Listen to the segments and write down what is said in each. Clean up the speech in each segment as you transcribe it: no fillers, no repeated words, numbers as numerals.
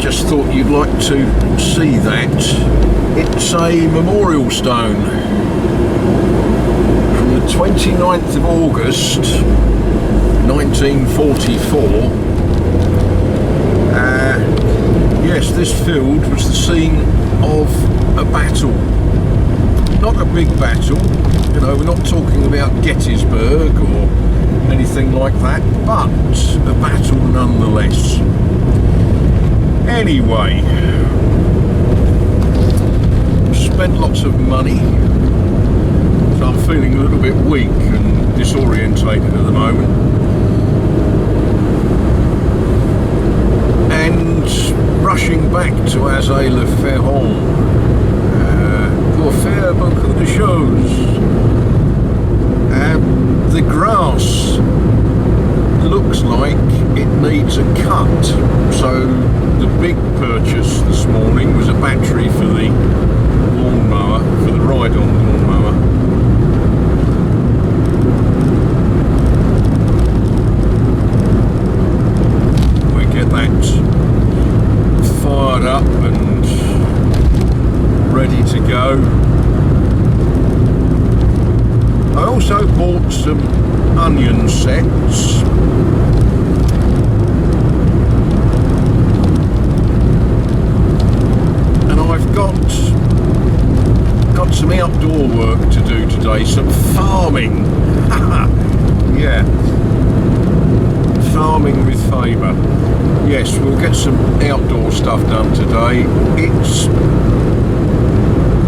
just thought you'd like to see that. It's a memorial stone from the 29th of August 1944. Yes, this field was the scene of a battle. Not a big battle, you know, we're not talking about Gettysburg or anything like that, but a battle nonetheless. Anyway, spent lots of money, so I'm feeling a little bit weak and disorientated at the moment. And rushing back to Azay-le-Ferron pour faire beaucoup de choses. The grass looks like it needs a cut, so the big purchase this morning was a battery for the lawnmower, for the ride-on lawnmower. We get that fired up and ready to go. I also bought some onion sets. And I've got some outdoor work to do today, some farming. Yeah. Farming with Faber. Yes, we'll get some outdoor stuff done today. It's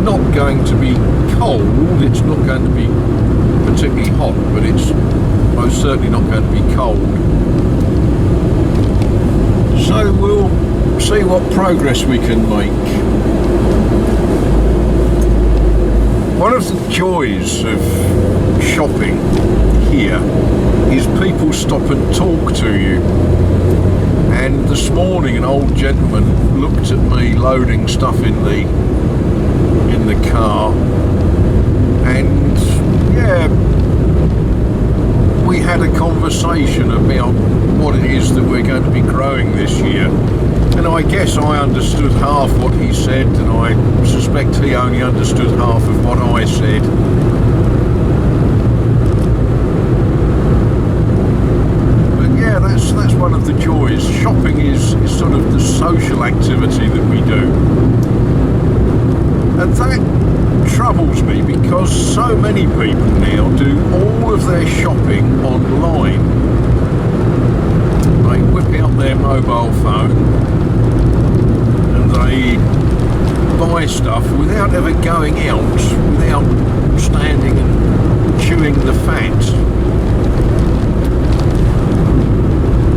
not going to be cold, it's not going to be particularly hot, but it's most certainly not going to be cold. So we'll see what progress we can make. One of the joys of shopping here is people stop and talk to you. And this morning an old gentleman looked at me loading stuff in the car, and yeah, we had a conversation about what it is that we're going to be growing this year, and I guess I understood half what he said, and I suspect he only understood half of what I said. But yeah, that's one of the joys. Shopping is sort of the social activity that we do. And that troubles me because so many people now do all of their shopping online. They whip out their mobile phone and they buy stuff without ever going out, without standing and chewing the fat.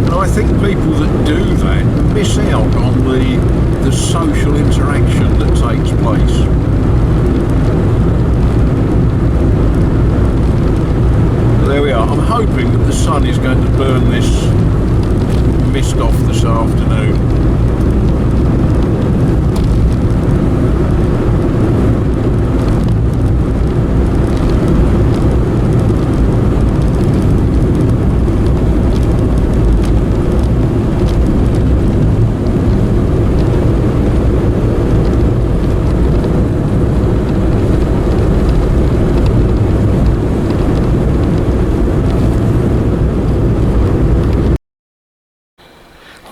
And I think people that do that miss out on the social interaction that takes place. There we are. I'm hoping that the sun is going to burn this mist off this afternoon.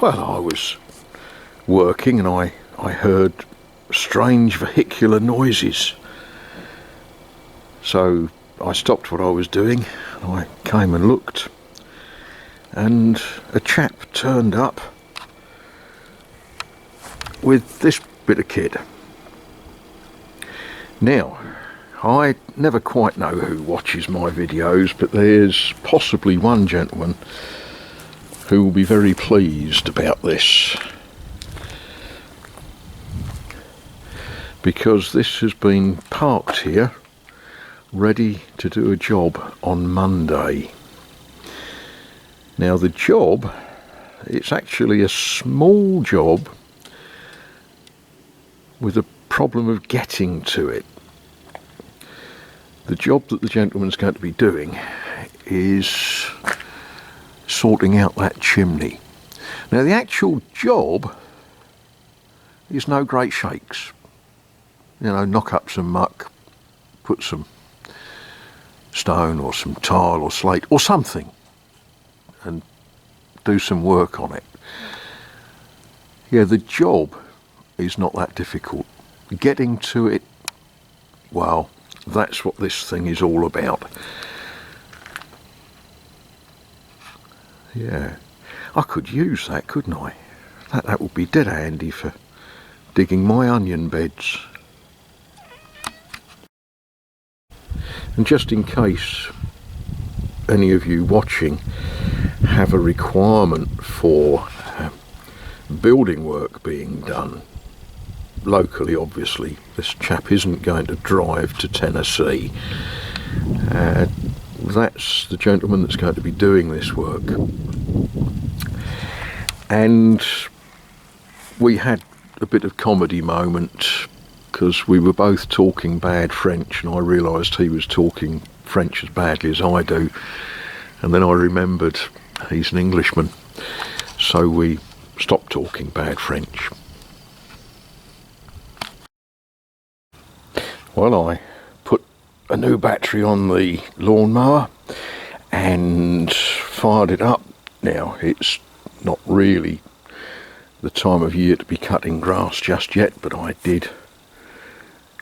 Well, I was working and I heard strange vehicular noises. So I stopped what I was doing and I came and looked, and a chap turned up with this bit of kit. Now, I never quite know who watches my videos, but there's possibly one gentleman who will be very pleased about this, because this has been parked here ready to do a job on Monday. Now the job, it's actually a small job with a problem of getting to it. The job that the gentleman's going to be doing is sorting out that chimney. Now the actual job is no great shakes. You know, knock up some muck, put some stone or some tile or slate or something and do some work on it. Yeah, the job is not that difficult. Getting to it, well, that's what this thing is all about. Yeah, I could use that, couldn't I? That would be dead handy for digging my onion beds. And just in case any of you watching have a requirement for building work being done locally, obviously this chap isn't going to drive to Tennessee. That's the gentleman that's going to be doing this work. And we had a bit of comedy moment because we were both talking bad French, and I realised he was talking French as badly as I do, and then I remembered he's an Englishman, so we stopped talking bad French. Well, I put a new battery on the lawnmower and fired it up. Now, it's not really the time of year to be cutting grass just yet, but I did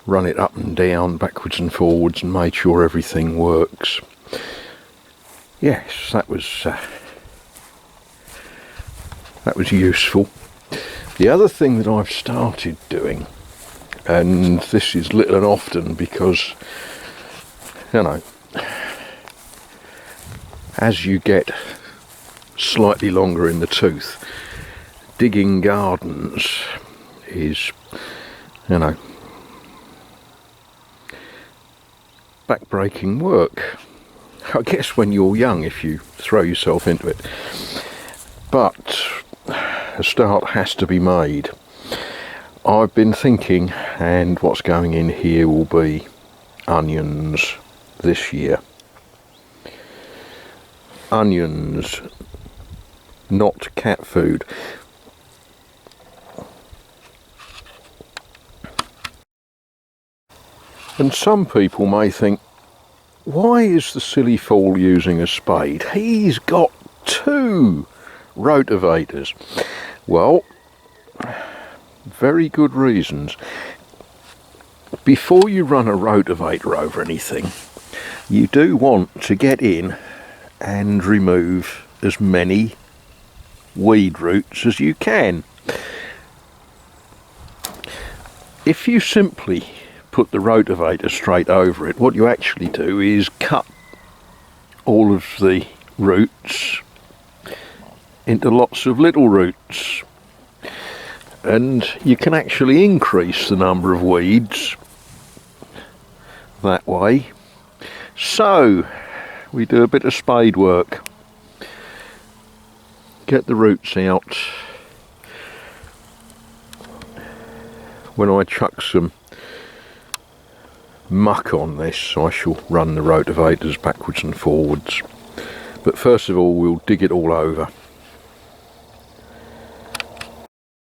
run it up and down, backwards and forwards, and made sure everything works. Yes, that was useful. The other thing that I've started doing, and this is little and often because, you know, as you get slightly longer in the tooth, digging gardens is, you know, backbreaking work. I guess when you're young, if you throw yourself into it. But a start has to be made. I've been thinking, and what's going in here will be onions this year. Onions, not cat food. And some people may think, why is the silly fool using a spade? He's got 2 rotavators. Well, very good reasons. Before you run a rotavator over anything, you do want to get in and remove as many weed roots as you can. If you simply put the rotavator straight over it, what you actually do is cut all of the roots into lots of little roots, and you can actually increase the number of weeds that way. So we do a bit of spade work, get the roots out. When I chuck some muck on this, I shall run the rotavators backwards and forwards, but first of all we'll dig it all over.